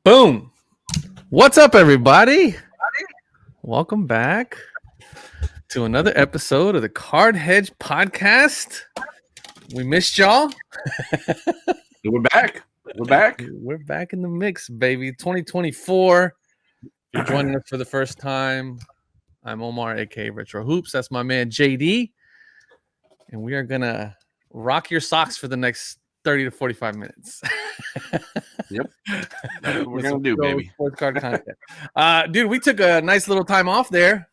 Boom. What's up, everybody? Welcome back to another episode of the Hedge Podcast. We missed y'all. We're back. We're back in the mix, baby. 2024. If you're joining us for the first time, I'm Omar, aka Retro Hoops. That's my man JD. And we are going to rock your socks for the next 30 to 45 minutes. Yep. That's what we're going to do, baby. Sports card content. Dude, we took a nice little time off there.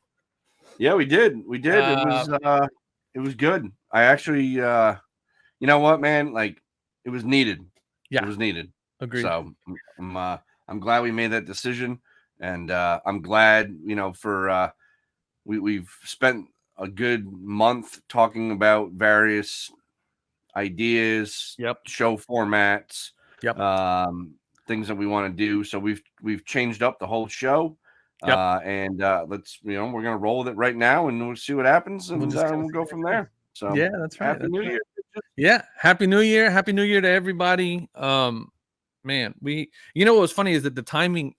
Yeah, we did. It was good. I actually, you know what, man? Like, it was needed. Yeah. It was needed. Agreed. So I'm glad we made that decision. And I'm glad, for we've spent a good month talking about various ideas, show formats, things that we want to do. So we've changed up the whole show. And let's, we're gonna roll with it right now, and we'll see what happens, and we'll go from there. So yeah, that's right. Happy New Year. Yeah, Happy New Year to everybody. Man, what was funny is that the timing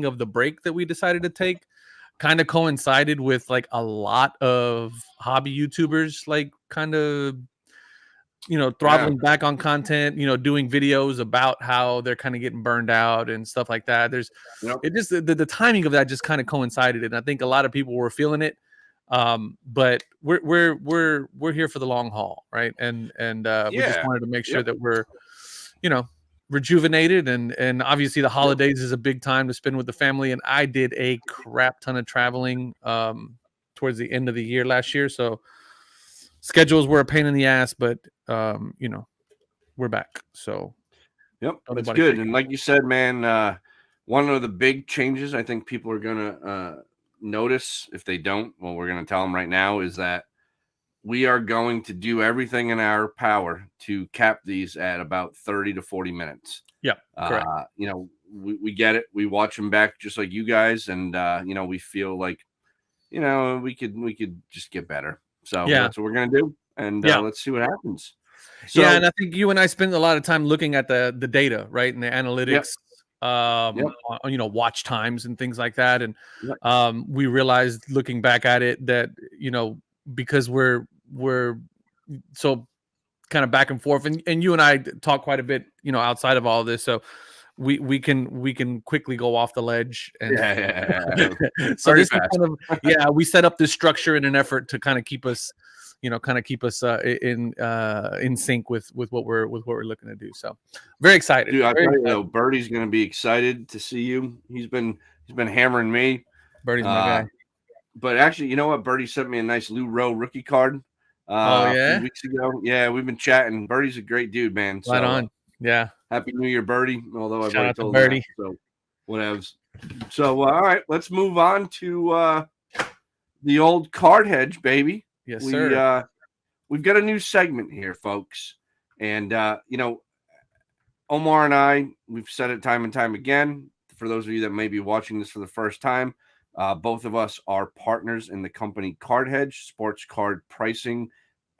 of the break that we decided to take kind of coincided with like a lot of hobby YouTubers, like kind of throttling back on content, doing videos about how they're kind of getting burned out and stuff like that. There's it just the timing of that just kind of coincided, and I think a lot of people were feeling it. But we're here for the long haul, right? And we just wanted to make sure that we're rejuvenated, and obviously the holidays is a big time to spend with the family, and I did a crap ton of traveling towards the end of the year last year, so schedules were a pain in the ass, but we're back. So that's good. And like you said, man, one of the big changes I think people are gonna notice, if they don't, well, we're gonna tell them right now, is that we are going to do everything in our power to cap these at about 30 to 40 minutes. Yeah, correct. We get it. We watch them back just like you guys, and we feel like we could just get better. So that's what we're gonna do, and let's see what happens. So, and I think you and I spend a lot of time looking at the data, right, and the analytics, watch times and things like that, and we realized looking back at it that because we're so kind of back and forth, and you and I talk quite a bit, outside of all of this, so we can quickly go off the ledge. And so this is kind of we set up this structure in an effort to kind of keep us in sync with what we're looking to do. So very excited. Dude, I tell you, Birdie's going to be excited to see you. He's been hammering me. Birdie's my guy. But actually, you know what? Birdie sent me a nice Lou Rowe rookie card. A few weeks ago. Yeah, we've been chatting. Birdie's a great dude, man. Right on. Yeah. Happy New Year, Birdie. Although I've already told Birdie. Him that, so whatevs. So all right, let's move on to the old card hedge, baby. Yes, sir. We've got a new segment here, folks. And Omar and I, we've said it time and time again. For those of you that may be watching this for the first time, both of us are partners in the company Card Hedge, sports card pricing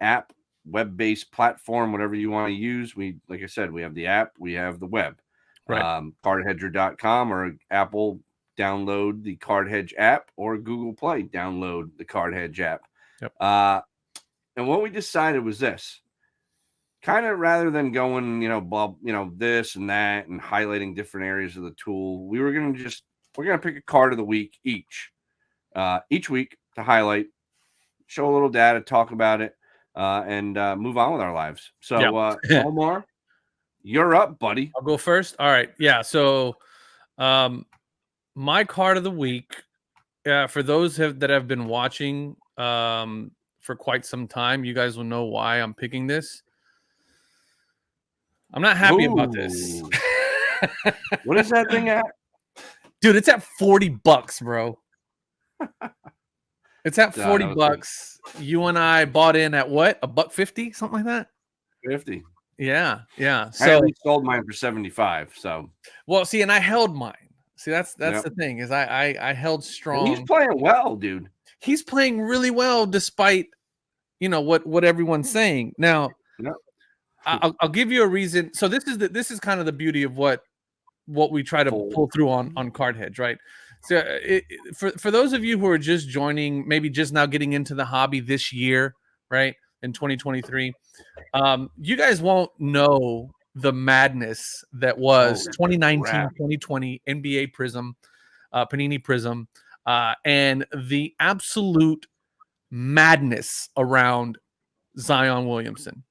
app, web-based platform, whatever you want to use. Like I said, we have the app, we have the web. Right. Cardhedger.com, or Apple, download the Card Hedge app, or Google Play, download the Card Hedge app. Yep. And what we decided was this. Kind of rather than going, this and that and highlighting different areas of the tool, we're going to pick a card of the week each week to highlight, show a little data, talk about it, and move on with our lives. So, Omar, you're up, buddy. I'll go first. All right. Yeah. So, my card of the week, for those that have been watching for quite some time, you guys will know why I'm picking this. I'm not happy about this. What is that thing at? Dude, it's at $40, bro. It's at $40. You and I bought in at what? $1.50, something like that? 50. Yeah. So I only sold mine for 75. So see, and I held mine. See, that's the thing, is I held strong. And he's playing well, dude. He's playing really well despite what everyone's saying. Now, I'll give you a reason. So this is kind of the beauty of what what we try to pull through on Card Hedge, right? So for those of you who are just joining, maybe just now getting into the hobby this year, right, in 2023, you guys won't know the madness that was 2019-2020 NBA Prism, Panini Prism, and the absolute madness around Zion Williamson.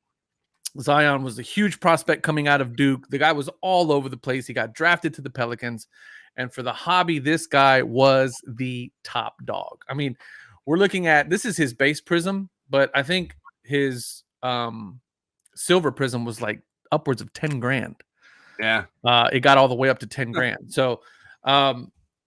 Zion was a huge prospect coming out of Duke. The guy was all over the place. He got drafted to the Pelicans. And for the hobby, this guy was the top dog. I mean, we're looking at, this is his base prism, but I think his silver prism was like upwards of 10 grand. Yeah. It got all the way up to 10 grand. So,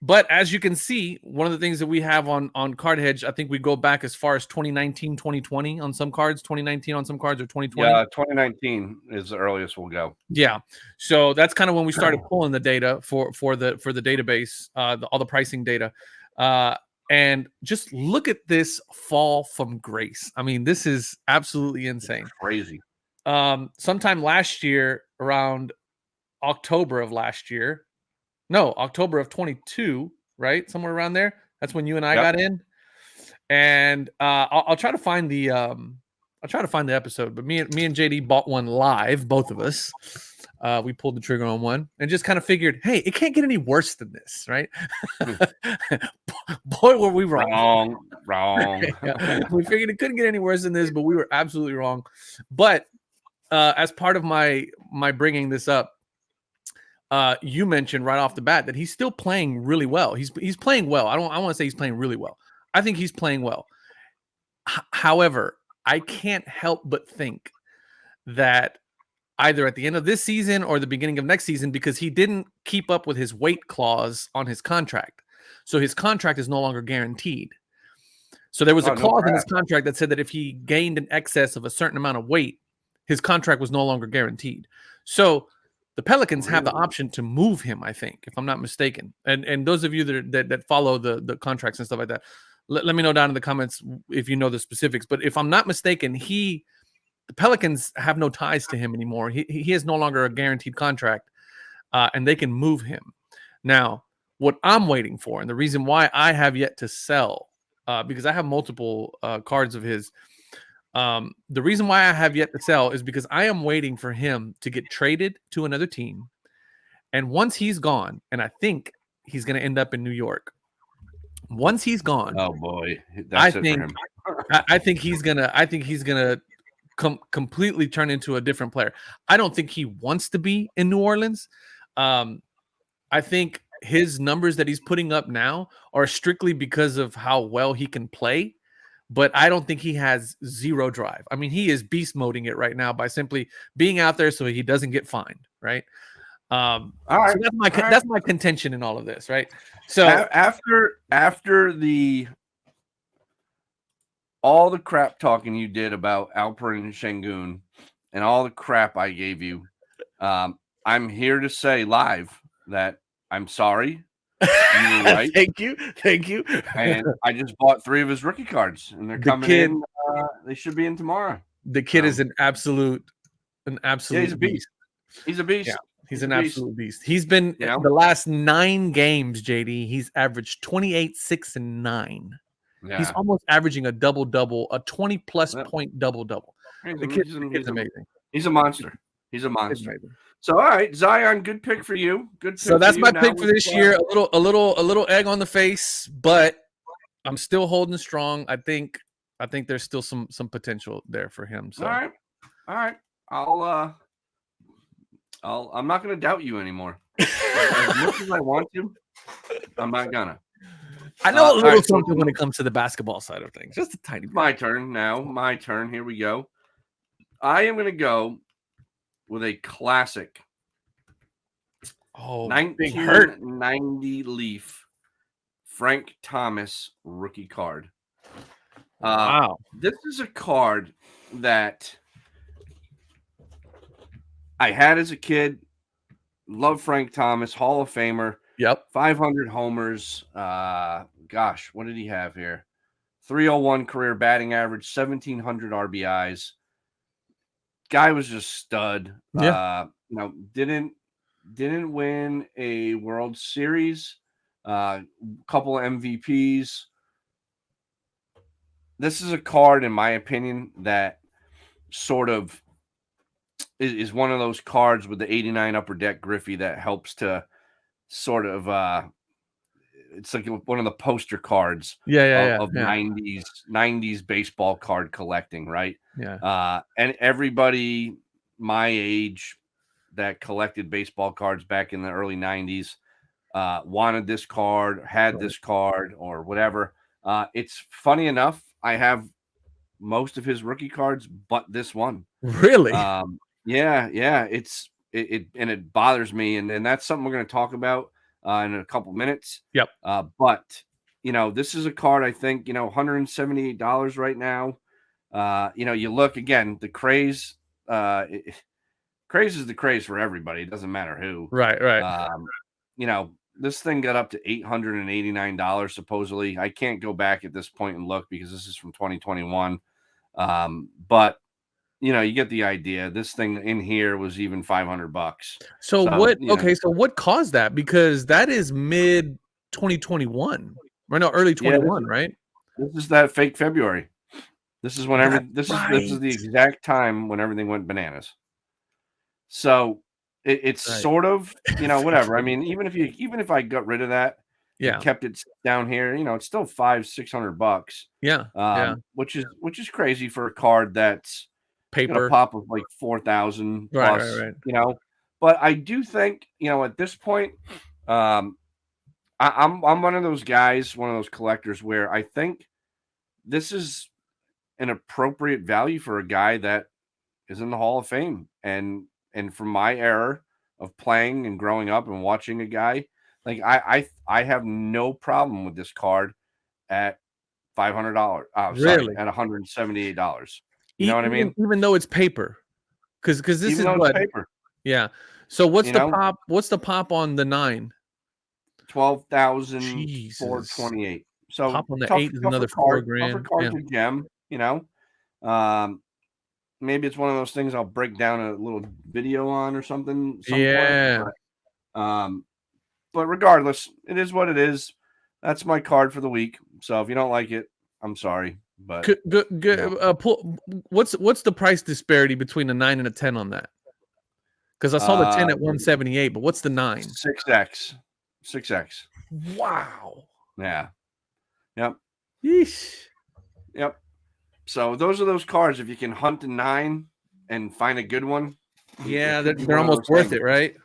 but as you can see, one of the things that we have on Card Hedge, I think we go back as far as 2019, 2020 on some cards, 2019 on some cards, or 2020. Yeah, 2019 is the earliest we'll go. Yeah. So that's kind of when we started pulling the data for the database, all the pricing data. And just look at this fall from grace. I mean, this is absolutely insane. It's crazy. Sometime last year, around October of last year, no, October of 22, right? Somewhere around there. That's when you and I got in. And I'll try to find the episode. But me and JD bought one live, both of us. We pulled the trigger on one and just kind of figured, hey, it can't get any worse than this, right? Boy, were we wrong. Wrong. We figured it couldn't get any worse than this, but we were absolutely wrong. But as part of my bringing this up, you mentioned right off the bat that he's still playing really well. He's playing well. I want to say he's playing really well. I think he's playing well. However, I can't help but think that either at the end of this season or the beginning of next season, because he didn't keep up with his weight clause on his contract. So his contract is no longer guaranteed. So there was a clause in his contract that said that if he gained an excess of a certain amount of weight, his contract was no longer guaranteed. So the Pelicans have the option to move him, I think, if I'm not mistaken. And those of you that follow the contracts and stuff like that, let me know down in the comments if you know the specifics. But if I'm not mistaken, the Pelicans have no ties to him anymore. He is no longer a guaranteed contract, and they can move him. Now, what I'm waiting for, and the reason why I have yet to sell, because I have multiple cards of his, the reason why I have yet to sell is because I am waiting for him to get traded to another team. And once he's gone, and I think he's going to end up in New York. Once he's gone, oh boy, I think he's gonna completely turn into a different player. I don't think he wants to be in New Orleans. I think his numbers that he's putting up now are strictly because of how well he can play. But I don't think he has zero drive. I mean, he is beast moding it right now by simply being out there so he doesn't get fined, right? All right. So that's my contention in all of this, right? So after all the crap talking you did about Alperen Şengün and all the crap I gave you, I'm here to say live that I'm sorry. You were right. Thank you. And I just bought 3 of his rookie cards, and they're coming in. They should be in tomorrow. The kid is an absolute he's a beast. He's a beast. Yeah, he's an absolute beast. He's been the last 9 games, JD. He's averaged 28, 6, and 9. Yeah. He's almost averaging a double-double, a 20-plus point double-double. The kid's amazing. He's a monster. He's a monster. So, all right, Zion, good pick for you. Good. So that's my pick for this year. A little egg on the face, but I'm still holding strong. I think there's still some potential there for him. So, all right. I'm not going to doubt you anymore. As much as I want to, I'm not gonna. I know a little something when it comes to the basketball side of things. Just a tiny bit. My turn now. My turn. Here we go. I am going to go with a classic 1990 Leaf Frank Thomas rookie card. Wow. This is a card that I had as a kid. Love Frank Thomas, Hall of Famer. Yep. 500 homers. Gosh, what did he have here? 301 career batting average, 1,700 RBIs. Guy was just stud. Yeah. Didn't didn't win a World Series, couple of MVPs. This is a card, in my opinion, that sort of is one of those cards with the 89 Upper Deck Griffey that helps to sort of it's like one of the poster cards of Yeah. 90s baseball card collecting, right? Yeah. And everybody my age that collected baseball cards back in the early 90s wanted this card, had this card, or whatever. It's funny enough, I have most of his rookie cards, but this one. Really? Yeah. And it bothers me, and that's something we're going to talk about in a couple minutes. Yep. But this is a card I think $178 right now. You look again, the craze. Craze is the craze for everybody. It doesn't matter who. Right. This thing got up to $889 supposedly. I can't go back at this point and look because this is from 2021. But you get the idea. This thing in here was even $500. So what? Okay, so what caused that? Because that is mid 2021, right? No, early 21, right? This is that fake February. This is when this is the exact time when everything went bananas. So it's sort of whatever. I mean, even if I got rid of that, kept it down here, it's still $500-600. Yeah. Which is crazy for a card that's paper, a pop of like 4,000 plus. Right. But I do think at this point, I'm one of those guys, one of those collectors where I think this is an appropriate value for a guy that is in the Hall of Fame, and from my era of playing and growing up and watching a guy, like I have no problem with this card at $500. Really? At $178. You know what I mean? Even though it's paper, because this is what paper. Yeah. So what's the pop? What's the pop on the 9? 12,428. So pop on the 8 is another $4,000. Tougher card to gem. Maybe it's one of those things I'll break down a little video on or something. Yeah. But regardless, it is what it is. That's my card for the week. So if you don't like it, I'm sorry. But what's the price disparity between a 9 and a 10 on that? Because I saw the 10 at 178, but what's the 9? 6x. Wow. Yeah. Yep. Yeesh. Yep. So those are those cards. If you can hunt a 9 and find a good one, yeah, they're almost worth it, right?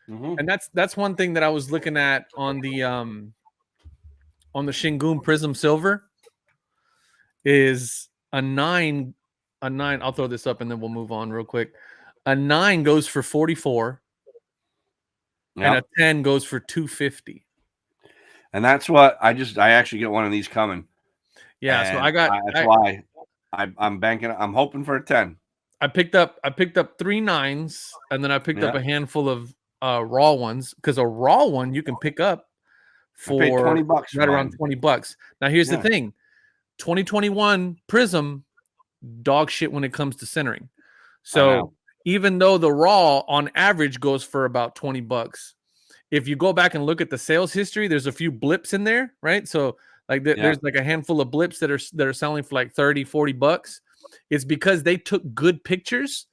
Mm-hmm. And that's one thing that I was looking at on the Shingun Prism Silver is a 9. I'll throw this up and then we'll move on real quick. A 9 goes for 44, and a 10 goes for 250. And that's what I actually get one of these coming. Yeah, and so I got. That's why I'm banking. I'm hoping for a 10. I picked up 3 9s, and then I picked up a handful of raw ones, because a raw one you can pick up for $20, right around $20. Now here's the thing: 2021 Prism dog shit when it comes to centering. So even though the raw on average goes for about $20, if you go back and look at the sales history, there's a few blips in there, right? So like there's like a handful of blips that are selling for like $30-$40. It's because they took good pictures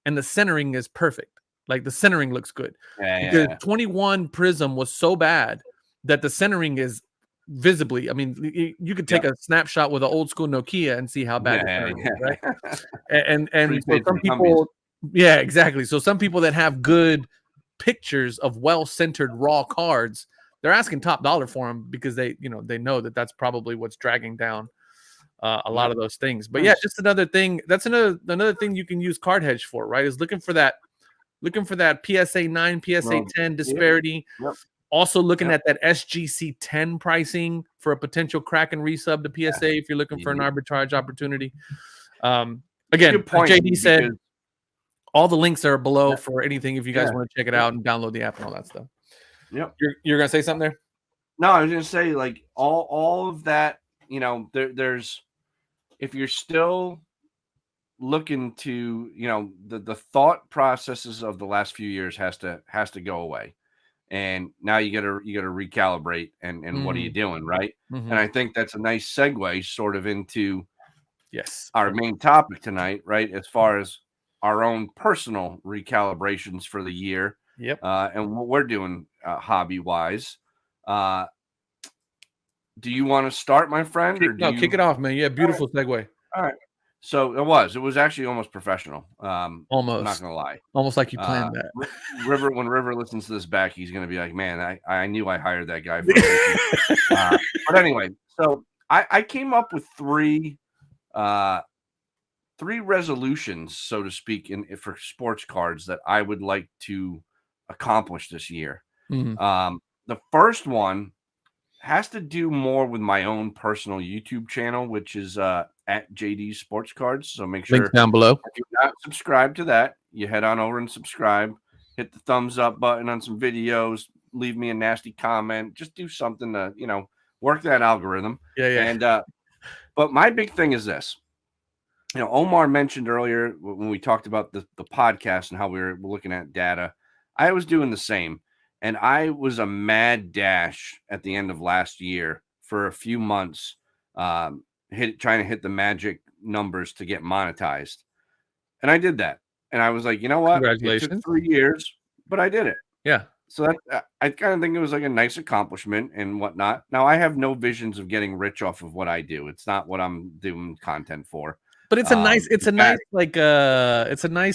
and the centering is perfect. Like the centering looks good. Because 21 Prism was so bad that the centering is visibly, I mean, you could take a snapshot with an old school Nokia and see how bad the centering is, right? And so some people, exactly. So some people that have good pictures of well-centered raw cards, they're asking top dollar for them because they know that that's probably what's dragging down a lot of those things. But just another thing. That's another thing you can use Card Hedge for, right? Is looking for that PSA 9, PSA 10 disparity. Also looking at that SGC 10 pricing for a potential crack and resub to PSA if you're looking for an arbitrage opportunity. Again, like JD said, all the links are below for anything if you guys want to check it out and download the app and all that stuff. Yep. You're gonna say something there? No, I was gonna say like all of that. There's if you're still looking to, the thought processes of the last few years has to go away. And now you gotta recalibrate and what are you doing, right? And I think that's a nice segue sort of into Yes, our main topic tonight, right? As far as our own personal recalibrations for the year, yep. and what we're doing hobby wise. Do you want to start, my friend, or do you kick it off, man? Yeah, beautiful segue. All right. So it was actually almost professional. I'm not gonna lie. Almost like you planned that. When River listens to this back, he's gonna be like, man, I knew I hired that guy for a reason. But anyway, so I came up with three resolutions, so to speak, for sports cards that I would like to accomplish this year. The first one has to do more with my own personal YouTube channel, which is at JD Sports Cards. So make sure links down below. If you're not subscribed to that, you head on over and subscribe. Hit the thumbs up button on some videos. Leave me a nasty comment. Just do something to work that algorithm. Yeah. And but my big thing is this. Omar mentioned earlier when we talked about the podcast and how we were looking at data. I was doing the same. And I was a mad dash at the end of last year for a few months, trying to hit the magic numbers to get monetized. And I did that. And I was like, you know what? Congratulations. It took 3 years, but I did it. Yeah. So I kind of think it was like a nice accomplishment and whatnot. Now, I have no visions of getting rich off of what I do. It's not what I'm doing content for. But it's a nice,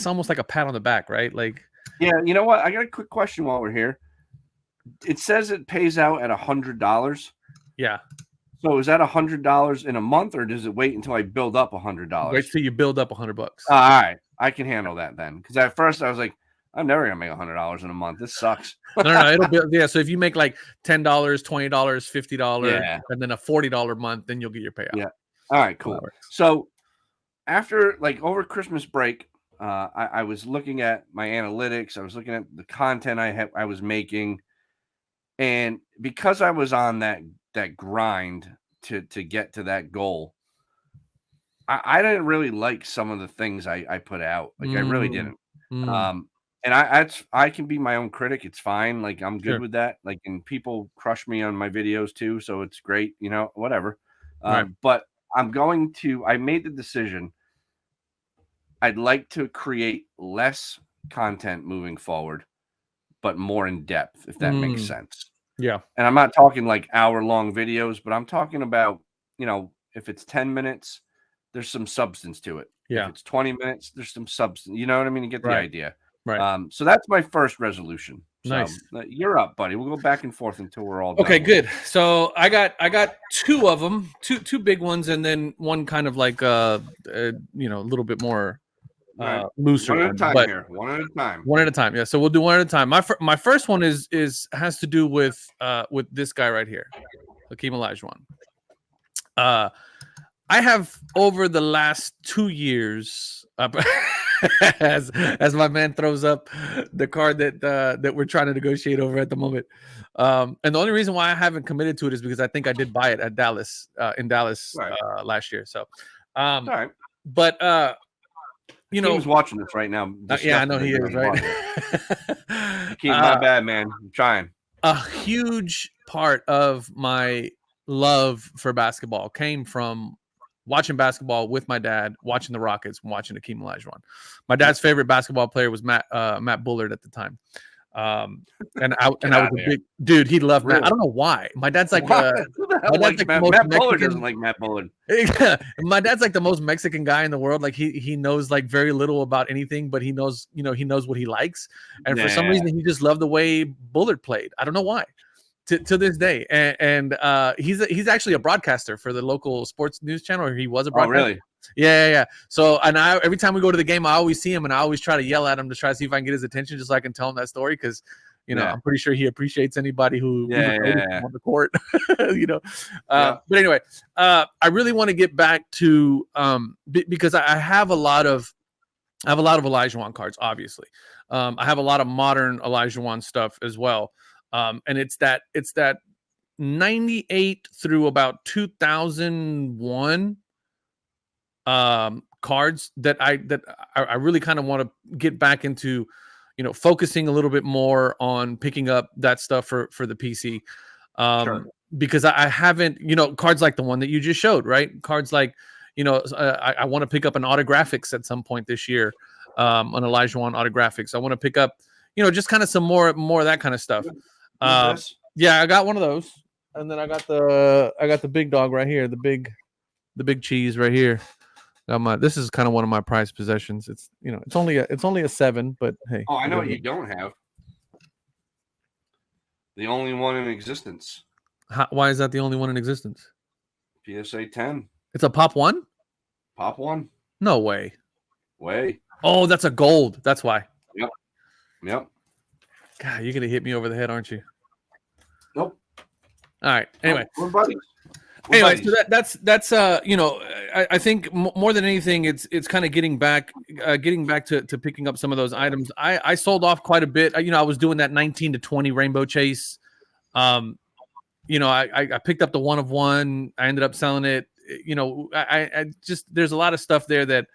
almost like a pat on the back, right? Like, yeah, you know what? I got a quick question while we're here. It says it pays out at $100. Yeah. So is that $100 in a month, or does it wait until I build up $100? Wait till you build up $100. All right, I can handle that then. Because at first I was like, I'm never gonna make $100 in a month. This sucks. No, it'll be So if you make like $10, $20, $50, and then a $40 month, then you'll get your payout. Yeah. All right, cool. So after over Christmas break, I was looking at my analytics. I was looking at the content I was making. And because I was on that grind to get to that goal, I didn't really like some of the things I put out. Like I really didn't. And I can be my own critic. It's fine. Like I'm good with that. Like, and people crush me on my videos too, so it's great. Whatever. But I made the decision. I'd like to create less content moving forward, but more in depth, if that makes sense. Yeah. And I'm not talking like hour-long videos, but I'm talking about, if it's 10 minutes, there's some substance to it. Yeah. If it's 20 minutes, there's some substance. You know what I mean? You get the idea. Right. So that's my first resolution. Nice. So, you're up, buddy. We'll go back and forth until we're all done. Okay, good. So I got two of them, two big ones, and then one kind of like a little bit more looser. One at a time here. One at a time. One at a time. Yeah. So we'll do one at a time. My first one has to do with this guy right here, Hakeem Olajuwon. I have over the last 2 years, as my man throws up the card that we're trying to negotiate over at the moment. And the only reason why I haven't committed to it is because I think I did buy it at Dallas in Dallas last year. So, all right. But He's watching this right now. Yeah, I know he is, right? Keep my bad, man. I'm trying. A huge part of my love for basketball came from watching basketball with my dad, watching the Rockets, and watching Hakeem Olajuwon. My dad's favorite basketball player was Matt Bullard at the time. And I was a big dude. He loved Matt. I don't know why. My dad's like, Matt Bullard doesn't like Matt Bullard. My dad's like the most Mexican guy in the world. Like he knows like very little about anything, but he knows what he likes. And for some reason, he just loved the way Bullard played. I don't know why. To this day, and he's actually a broadcaster for the local sports news channel. Or he was a broadcaster. Oh, really? Yeah. So, and every time we go to the game, I always see him, and I always try to yell at him to try to see if I can get his attention, just so I can tell him that story. Because, I'm pretty sure he appreciates anybody who on the court. But anyway, I really want to get back to because I have a lot of Olajuwon cards. Obviously, I have a lot of modern Olajuwon stuff as well. And it's that 98 through about 2001 cards that I really kind of want to get back into, focusing a little bit more on picking up that stuff for the PC. Sure. Because I haven't, cards like the one that you just showed, right? Cards like, I want to pick up an autographics at some point this year, an Elijah autographics. I want to pick up, just kind of some more of that kind of stuff. Yeah, I got one of those, and then I got the big dog right here, the big cheese right here. This is kind of one of my prized possessions. It's it's only a 7, but hey. Oh, I know what you don't have. The only one in existence. Why is that the only one in existence? PSA 10. It's a Pop 1? Pop 1. No way. Oh, that's a gold. That's why. Yep. God, you're gonna hit me over the head, aren't you? Nope. All right. Anyway. We're buddies. Anyway, so that's I think more than anything, it's kind of getting back to picking up some of those items. I sold off quite a bit. I was doing that 19 to 20 rainbow chase. I picked up the 1 of 1. I ended up selling it. I just, there's a lot of stuff there that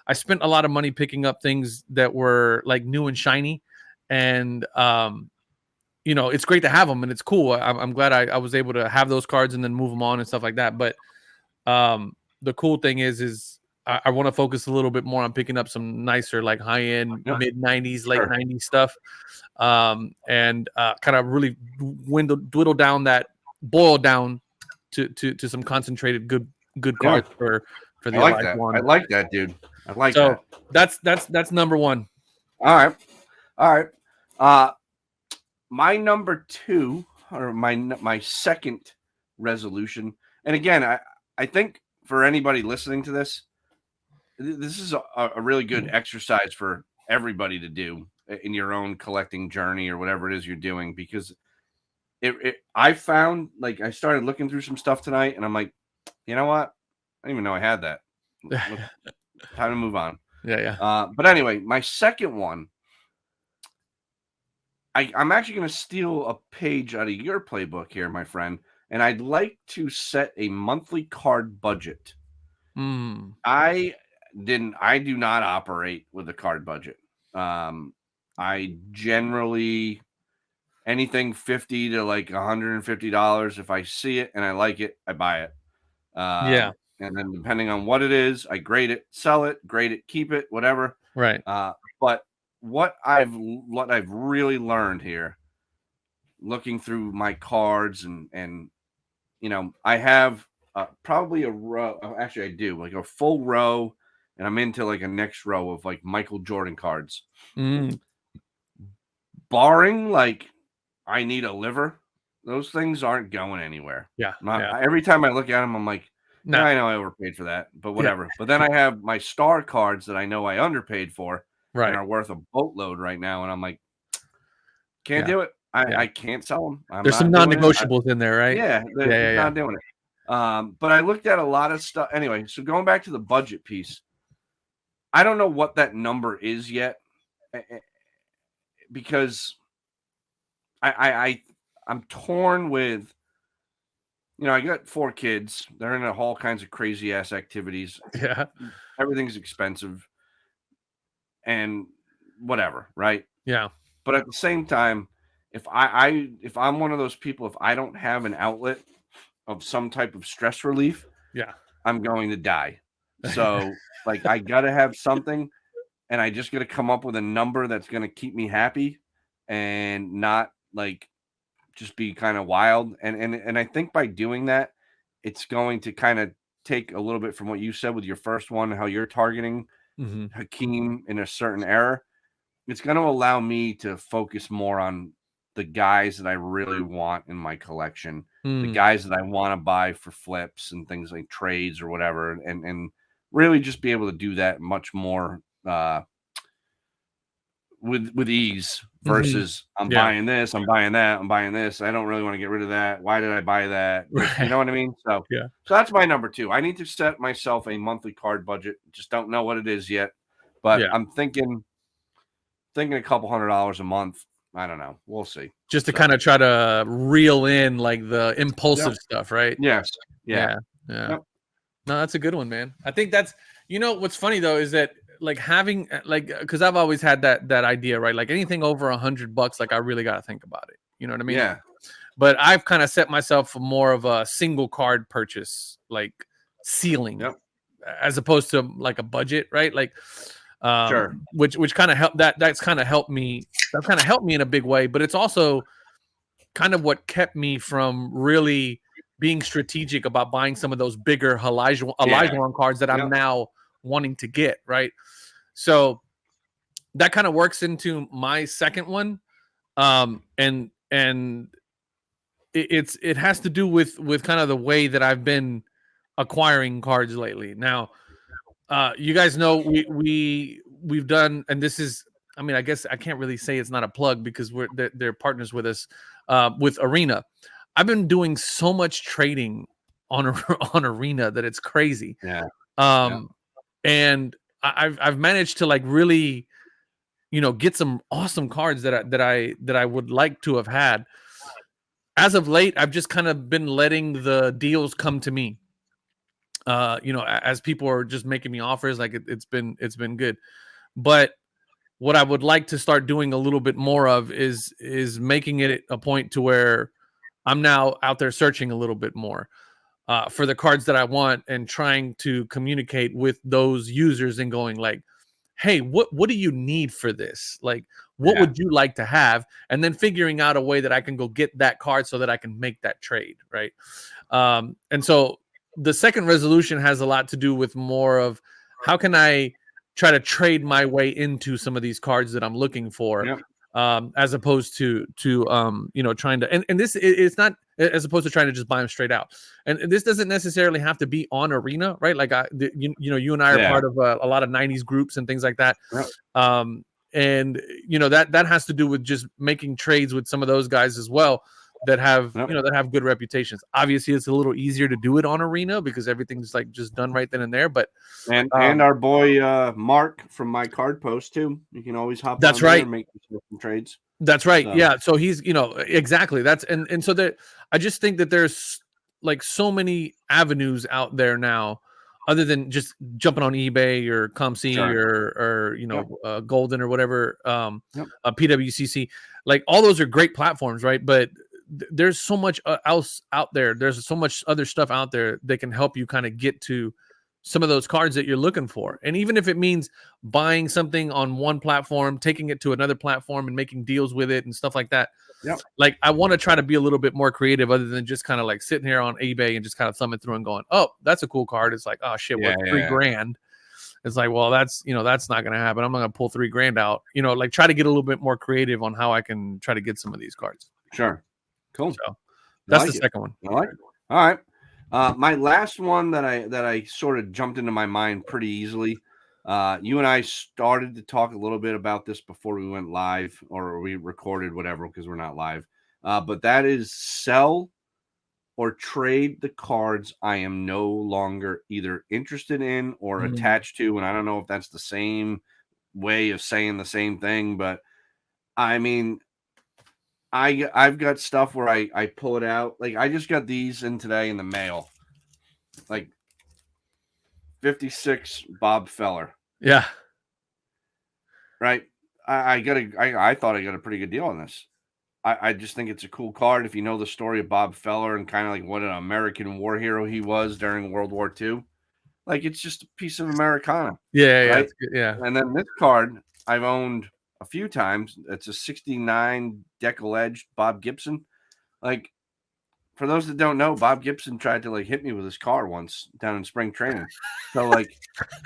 I spent a lot of money picking up things that were like new and shiny, and it's great to have them and it's cool. I'm glad I was able to have those cards and then move them on and stuff like that. But the cool thing is I want to focus a little bit more on picking up some nicer, like high end, mid 90s, late 90s stuff, and kind of really boil down to some concentrated good cards for the one. I like that, dude. I like that. That's number 1. All right. My number 2, or my second resolution, and again, I think for anybody listening to this is a really good exercise for everybody to do in your own collecting journey or whatever it is you're doing, because I found, like, I started looking through some stuff tonight and I'm like, you know what? I didn't even know I had that. Time to move on. Yeah. But anyway, my second one, I'm actually going to steal a page out of your playbook here, my friend, and I'd like to set a monthly card budget. I do not operate with a card budget. I generally, anything $50 to like $150. If I see it and I like it, I buy it. And then depending on what it is, I grade it, sell it, grade it, keep it, whatever. Right. But what I've really learned here, looking through my cards and I have probably a row. Actually, I do like a full row, and I'm into like a next row of like Michael Jordan cards. Barring like I need a liver, those things aren't going anywhere. Every time I look at them, I'm like, no, I know I overpaid for that, but whatever. But then I have my star cards that I know I underpaid for, and are worth a boatload right now, and I'm like, can't do it. I can't sell them. There's some non-negotiables in there, right? Not doing it. But I looked at a lot of stuff. Anyway, so going back to the budget piece, I don't know what that number is yet, because I'm torn with, I got 4 kids. They're into all kinds of crazy ass activities. Yeah. Everything's expensive and whatever, right? Yeah. But at the same time, if I'm one of those people, if I don't have an outlet of some type of stress relief, I'm going to die. So like, I got to have something, and I just got to come up with a number that's going to keep me happy and not like just be kind of wild. And I think by doing that, it's going to kind of take a little bit from what you said with your first one, how you're targeting Hakeem in a certain era. It's going to allow me to focus more on the guys that I really want in my collection, the guys that I want to buy for flips and things like trades or whatever, and really just be able to do that much more with ease versus I'm buying this, I'm buying that, I'm buying this. I don't really want to get rid of that. Why did I buy that? You know what I mean? So so that's my number 2. I need to set myself a monthly card budget. Just don't know what it is yet, but I'm thinking a couple $100 a month. I don't know. We'll see. Just to kind of try to reel in like the impulsive stuff, right? Yes. Yeah. No, that's a good one, man. I think that's, You know what's funny though is that like having like because I've always had that idea, right? Like anything over $100, like I really got to think about it. You know what I mean? Yeah. But I've kind of set myself for more of a single card purchase, like ceiling, Yep. as opposed to like a budget, right? Like, Sure. which kind of helped that's kind of helped me. That kind of helped me in a big way, but it's also kind of what kept me from really being strategic about buying some of those bigger Elijah cards that I'm now wanting to get, right? So that kind of works into my second one. And it has to do with kind of the way that I've been acquiring cards lately. Now, you guys know we've done, and this is, I mean, I guess I can't really say it's not a plug because they're partners with us, with Arena. I've been doing so much trading on on Arena that it's crazy. Yeah. And I've managed to like really, get some awesome cards that I would like to have had. As of late, I've just kind of been letting the deals come to me. As people are just making me offers, like it's been good. But what I would like to start doing a little bit more of is making it a point to where I'm now out there searching a little bit more for the cards that I want and trying to communicate with those users and going like, hey, what do you need for this? Like, what would you like to have? And then figuring out a way that I can go get that card so that I can make that trade, right? And so the second resolution has a lot to do with more of how can I try to trade my way into some of these cards that I'm looking for, as opposed to trying to, and this it's not as opposed to trying to just buy them straight out. And this doesn't necessarily have to be on Arena, right? Like you and I are part of a lot of 90s groups and things like that. And that has to do with just making trades with some of those guys as well that have that have good reputations. Obviously, it's a little easier to do it on Arena because everything's like just done right then and there. But and our boy Mark from My Card Post too. You can always hop. That's on right. There and make some trades. That's right. So. Yeah. So he's exactly. That's and so that I just think that there's like so many avenues out there now, other than just jumping on eBay or ComC or Golden or whatever, PWCC. Like all those are great platforms, right? But there's so much else out there. There's so much other stuff out there that can help you kind of get to some of those cards that you're looking for. And even if it means buying something on one platform, taking it to another platform and making deals with it and stuff like that. Like I want to try to be a little bit more creative other than just kind of like sitting here on eBay and just kind of thumbing through and going, oh, that's a cool card. It's like, oh shit, what, $3,000? It's like, well, that's not going to happen. I'm not going to pull $3,000 out, like try to get a little bit more creative on how I can try to get some of these cards. Sure. Cool. So that's the second one. I like it. All right. My last one that I sort of jumped into my mind pretty easily. You and I started to talk a little bit about this before we went live, or we recorded whatever because we're not live. But that is sell or trade the cards I am no longer either interested in or attached to. And I don't know if that's the same way of saying the same thing, but I mean, I've got stuff where I pull it out. Like I just got these in today in the mail. Like 56 Bob Feller. Yeah. Right. I thought I got a pretty good deal on this. I just think it's a cool card. If you know the story of Bob Feller and kind of like what an American war hero he was during World War II, like it's just a piece of Americana. Yeah. Right? Yeah. And then this card I've owned a few times. It's a 69 decal edged Bob Gibson. Like for those that don't know, Bob Gibson tried to like hit me with his car once down in spring training. So like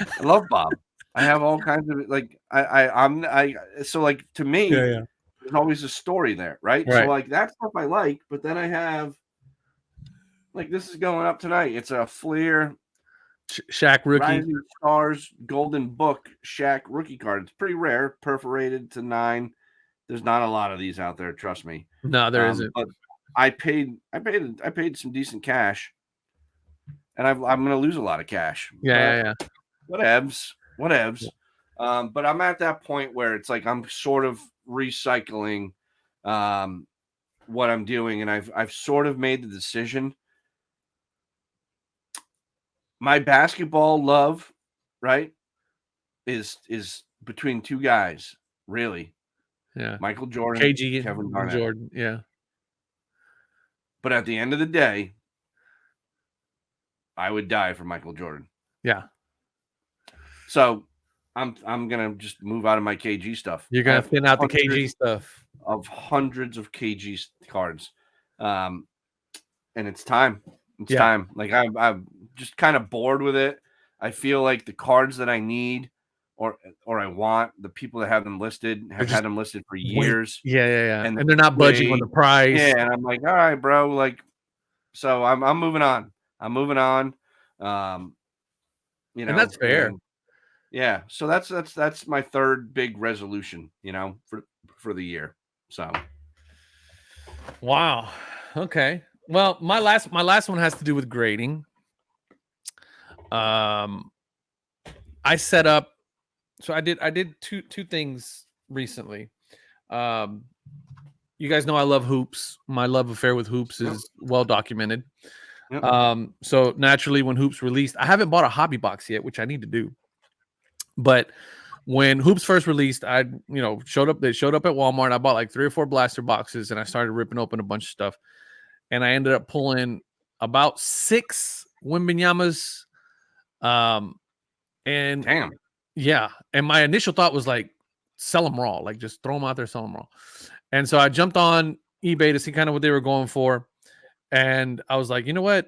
I love Bob. I have all kinds of like so like to me there's always a story there, right? So like that stuff I like, but then I have like this is going up tonight. It's a Fleer Shaq rookie Rising Stars Golden Book Shaq rookie card. It's pretty rare, perforated to 9. There's not a lot of these out there, trust me. No, there isn't. But I paid some decent cash, and I'm going to lose a lot of cash. Yeah. Whatevs. But I'm at that point where it's like I'm sort of recycling what I'm doing, and I've sort of made the decision. My basketball love right, is between two guys, really. Yeah. Michael Jordan, KG Kevin and Garnett. Jordan. Yeah. But at the end of the day, I would die for Michael Jordan. Yeah. So I'm gonna just move out of my KG stuff. You're gonna thin out the KG stuff. Hundreds of KG cards, and it's time. It's Yeah. time. Like I'm just kind of bored with it. I feel like the cards that I need or I want, the people that have them listed have had them listed for years. Yeah. And they're not budging on the price. Yeah, and I'm like, all right, bro. Like, so I'm moving on. I'm moving on. You know, and that's fair. Yeah, so that's my third big resolution, you know, for the year. So, wow. Okay. Well, my last one has to do with grading. I set up. So I did two things recently. You guys know I love hoops. My love affair with hoops is well documented. Yep. So naturally, when hoops released, I haven't bought a hobby box yet, which I need to do. But when hoops first released, I showed up. They showed up at Walmart. I bought like 3 or 4 blaster boxes, and I started ripping open a bunch of stuff. And I ended up pulling about 6 Wembanyama's. And damn. Yeah. And my initial thought was like, sell them raw, like just throw them out there, sell them raw. And so I jumped on eBay to see kind of what they were going for. And I was like, you know what?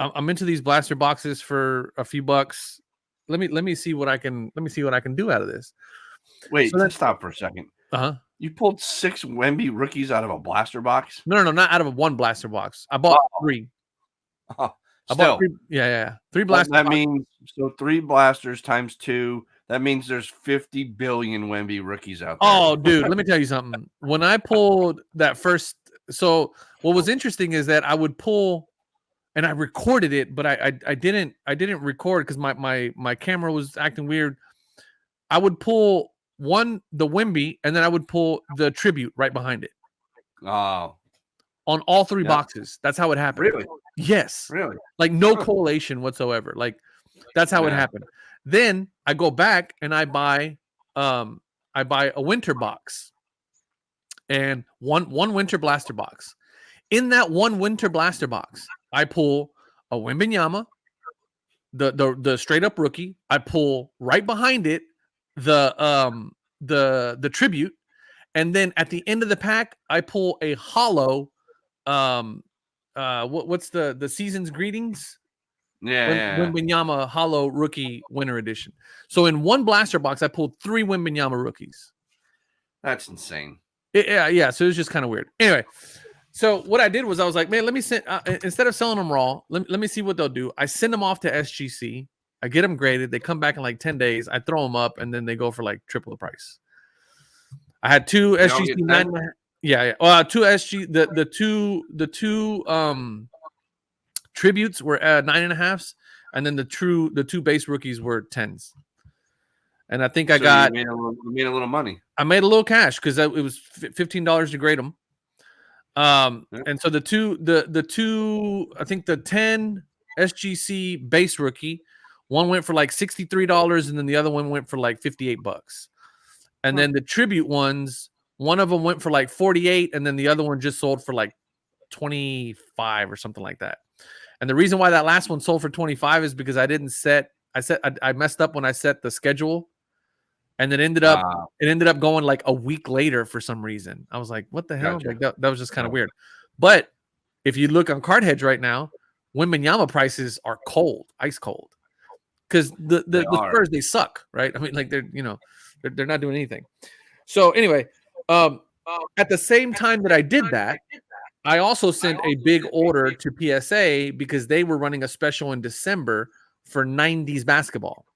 I'm into these blaster boxes for a few bucks. Let me see what I can do out of this. Wait, so let's stop for a second. You pulled 6 Wemby rookies out of a blaster box? No, not out of one blaster box. I bought 3. I bought 3. Yeah. 3 blasters. That means 3 blasters times 2. That means there's 50 billion Wemby rookies out there. Oh, dude, let me tell you something. When I pulled that first, so what was interesting is that I would pull, and I recorded it, but I didn't record because my camera was acting weird. I would pull the Wemby, and then I would pull the tribute right behind it. Oh. On all 3 boxes. That's how it happened. Really? Yes. Really? Like no correlation whatsoever. Like that's how it happened. Then I go back and I buy a winter box and one winter blaster box. In that one winter blaster box, I pull a Wembanyama, the straight up rookie. I pull right behind it the tribute, and then at the end of the pack, I pull a hollow. What's the season's greetings? Wembanyama hollow rookie winter edition. So in one blaster box, I pulled 3 Wembanyama rookies. That's insane. Yeah. So it was just kind of weird. Anyway, so what I did was I was like, man, let me send instead of selling them raw, let me see what they'll do. I send them off to SGC. I get them graded. They come back in like 10 days. I throw them up, and then they go for like triple the price. I had 2 SGC 9.5. Yeah. 2 SG. The two tributes were 9.5s, and then the 2 base rookies were 10s. And I think I got made a little money. I made a little cash because it was $15 to grade them. And so the two I think the 10 SGC base rookie, one went for like $63, and then the other one went for like $58. And then the tribute ones, one of them went for like 48, and then the other one just sold for like 25 or something like that. And the reason why that last one sold for 25 is because I messed up when I set the schedule, and it ended up going like a week later for some reason. I was like, what the hell? Gotcha. Like that was just kind of weird. But if you look on Card Hedge right now, Wembanyama prices are cold, ice cold. Because the Spurs, they suck, right? I mean, like they're not doing anything. So anyway, at the same time that I did that, I also sent a big order to PSA because they were running a special in December for 90s basketball.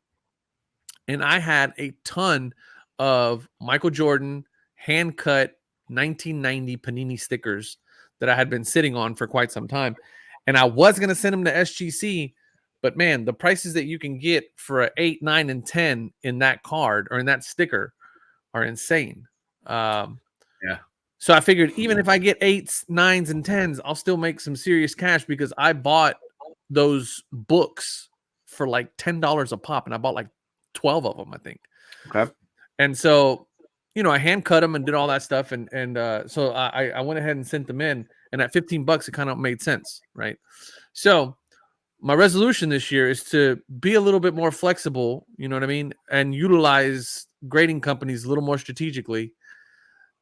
And I had a ton of Michael Jordan hand-cut 1990 Panini stickers that I had been sitting on for quite some time. And I was going to send them to SGC, but man, the prices that you can get for an 8, 9, and 10 in that card or in that sticker are insane. So I figured even if I get 8s, 9s, and 10s, I'll still make some serious cash because I bought those books for like $10 a pop, and I bought like 12 of them, I think. Okay. And so, I hand cut them and did all that stuff. And so I went ahead and sent them in. And at $15, it kind of made sense, right? So my resolution this year is to be a little bit more flexible, you know what I mean? And utilize grading companies a little more strategically,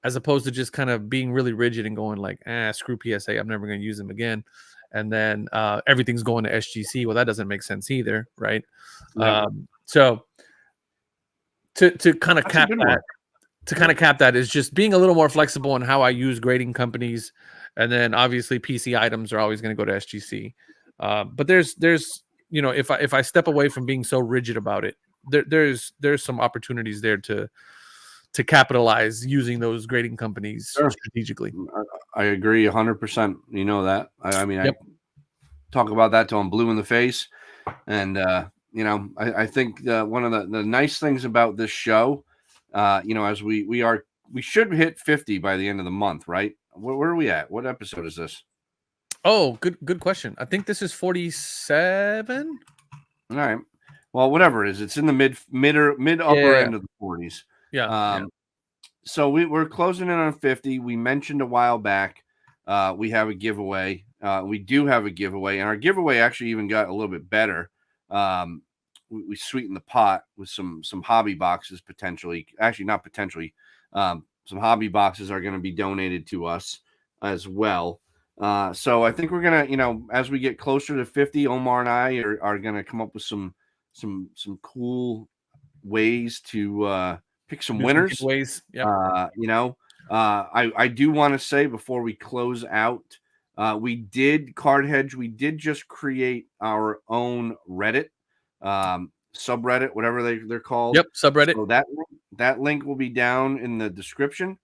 as opposed to just kind of being really rigid and going like, screw PSA, I'm never going to use them again. And then everything's going to SGC. Well, that doesn't make sense either, right? Yeah. So to kind of cap that, is just being a little more flexible on how I use grading companies. And then obviously PC items are always going to go to SGC. But there's if I step away from being so rigid about it, there's some opportunities there to capitalize using those grading companies strategically. I agree 100%. You know that. I mean, I talk about that till I'm blue in the face. And, I think one of the nice things about this show, as we should hit 50 by the end of the month, right? Where are we at? What episode is this? Oh, good question. I think this is 47. All right. Well, whatever it is, it's in the mid upper end of the 40s. Yeah. So we're closing in on 50. We mentioned a while back we have a giveaway. We do have a giveaway, and our giveaway actually even got a little bit better. We sweetened the pot with some hobby boxes potentially. Actually, not potentially. Some hobby boxes are going to be donated to us as well. So I think we're gonna, as we get closer to 50, Omar and I are gonna come up with some cool ways to pick some winners. Ways, I do want to say before we close out, we did just create our own Reddit, subreddit, whatever they're called. Yep, subreddit. So that link will be down in the description.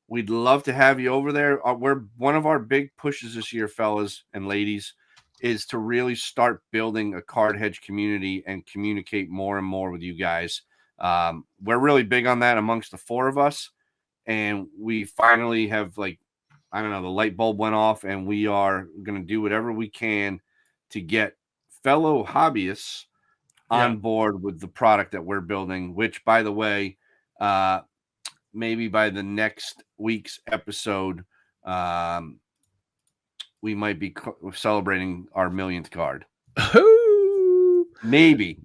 We'd love to have you over there. We're one of our big pushes this year, fellas and ladies, is to really start building a card hedge community and communicate more and more with you guys. We're really big on that amongst the four of us, and we finally have the light bulb went off, and we are going to do whatever we can to get fellow hobbyists on board with the product that we're building, which, by the way, maybe by the next week's episode, we might be celebrating our 1,000,000th card. Maybe.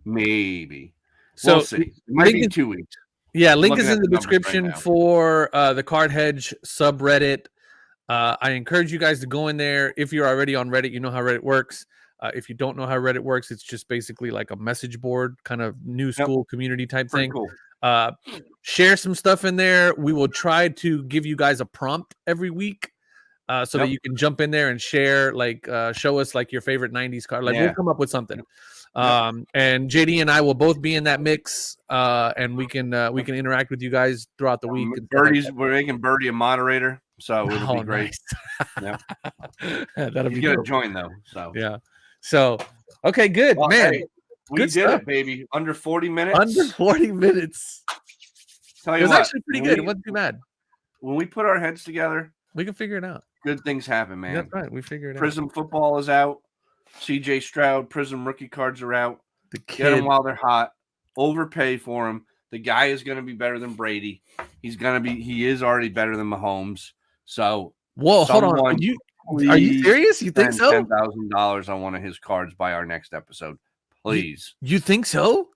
So we'll see. It might be 2 weeks. Yeah, link is in the description for the Card Hedge subreddit. I encourage you guys to go in there. If you're already on Reddit, you know how Reddit works. If you don't know how Reddit works, it's just basically like a message board, kind of new school community type thing. Cool. Share some stuff in there. We will try to give you guys a prompt every week so that you can jump in there and share, show us your favorite 90s card. We'll come up with something. And JD and I will both be in that mix, and we can interact with you guys throughout the week. We're making Birdie a moderator, so it'll be great. Nice. That'll be good. Join though. So So okay, good, man. Hey, we did it, baby. Under 40 minutes. Under 40 minutes. Tell you it was what, actually pretty good. It wasn't too bad. When we put our heads together, we can figure it out. Good things happen, man. That's right. We figured it out. Prism football is out. CJ Stroud Prism rookie cards are out. Get them while they're hot. Overpay for them. The guy is going to be better than Brady. He is already better than Mahomes. So, whoa, hold on. Are you serious? You think so? $10,000 on one of his cards by our next episode, please. You think so?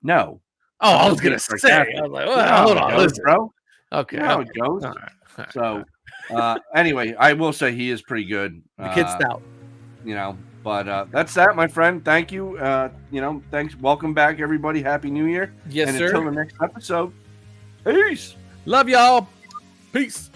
No. Oh, I was gonna say. I was like, well, hold on, listen, bro. Okay, how it goes. All right. So, anyway, I will say he is pretty good. The kid's stout. But that's that, my friend. Thank you. Thanks. Welcome back, everybody. Happy New Year. Yes, and sir. Until the next episode. Peace. Love y'all. Peace.